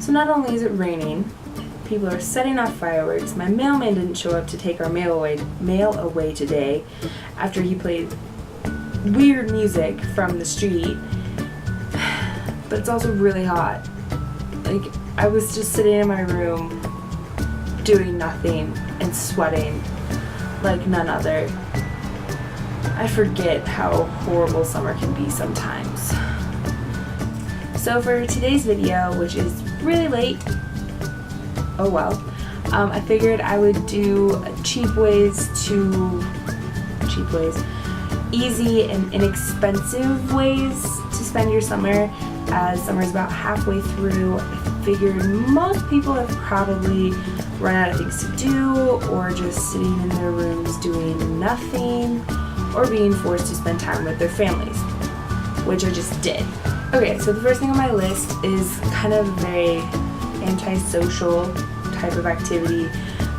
So not only is it raining, people are setting off fireworks. My mailman didn't show up to take our mail away today after he played weird music from the street. But it's also really hot. Like, I was just sitting in my room doing nothing and sweating like none other. I forget how horrible summer can be sometimes. So for today's video, which is really late, oh well, I figured I would do easy and inexpensive ways to spend your summer. As summer's about halfway through, I figured most people have probably run out of things to do, or just sitting in their rooms doing nothing, or being forced to spend time with their families, which I just did. Okay, so the first thing on my list is kind of a very antisocial type of activity,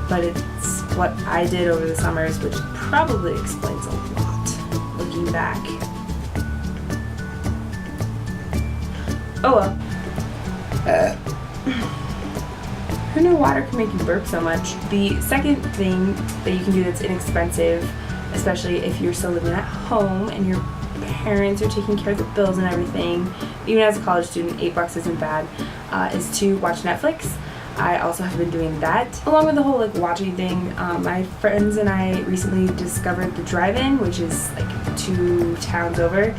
but it's what I did over the summers, which probably explains a lot looking back. Oh well. Who knew water can make you burp so much? The second thing that you can do that's inexpensive, especially if you're still living at home and your parents are taking care of the bills and everything, even as a college student, $8 isn't bad, is to watch Netflix. I also have been doing that, along with the whole like watching thing. My friends and I recently discovered the drive-in, which is like 2 towns over,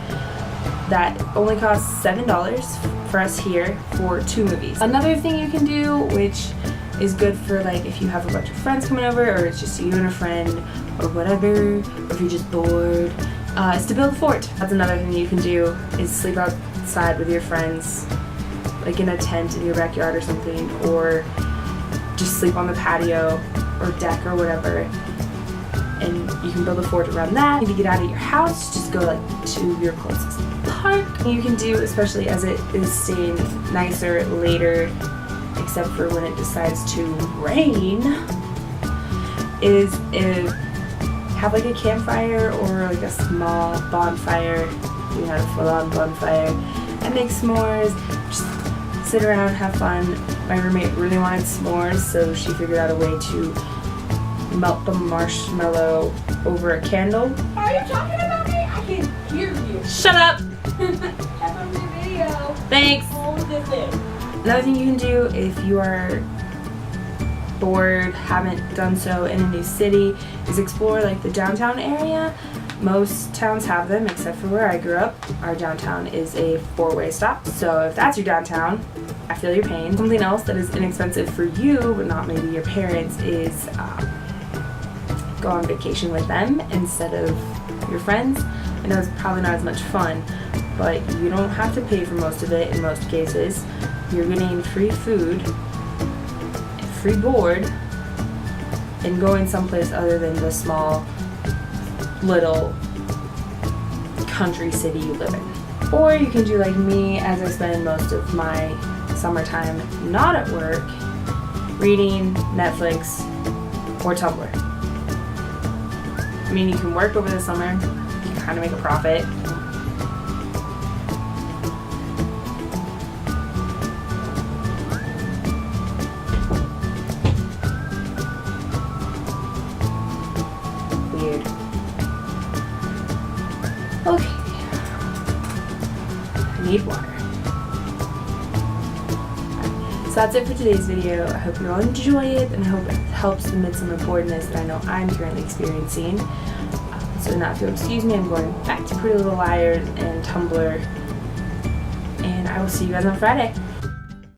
that only costs $7 for us here for 2 movies. Another thing you can do, which is good for like if you have a bunch of friends coming over, or it's just you and a friend or whatever, or if you're just bored, is to build a fort. That's another thing you can do, is sleep outside with your friends, like in a tent in your backyard or something, or just sleep on the patio or deck or whatever. And you can build a fort around that. If you get out of your house, just go like to your closest park. You can do, especially as it is staying nicer later, except for when it decides to rain, is have like a campfire or like a small bonfire. You have a full-on bonfire and make s'mores. Just sit around, have fun. My roommate really wanted s'mores, so she figured out a way to melt the marshmallow over a candle. Are you talking about me? I can hear you. Shut up! That's on the video. Thanks! Hold this in. Another thing you can do if you are bored, haven't done so in a new city, is explore like the downtown area. Most towns have them, except for where I grew up. Our downtown is a 4-way stop, so if that's your downtown, I feel your pain. Something else that is inexpensive for you, but not maybe your parents, is go on vacation with them instead of your friends. I know it's probably not as much fun, but you don't have to pay for most of it in most cases. You're getting free food, free board, and going someplace other than the small little country city you live in. Or you can do like me, as I spend most of my summertime not at work, reading, Netflix, or Tumblr. I mean, you can work over the summer, you can kind of make a profit. Weird. Okay. I need water. So that's it for today's video. I hope you all enjoy it, and I hope it helps amid some boredom that I know I'm currently experiencing. So now if you'll excuse me, I'm going back to Pretty Little Liars and Tumblr, and I will see you guys on Friday.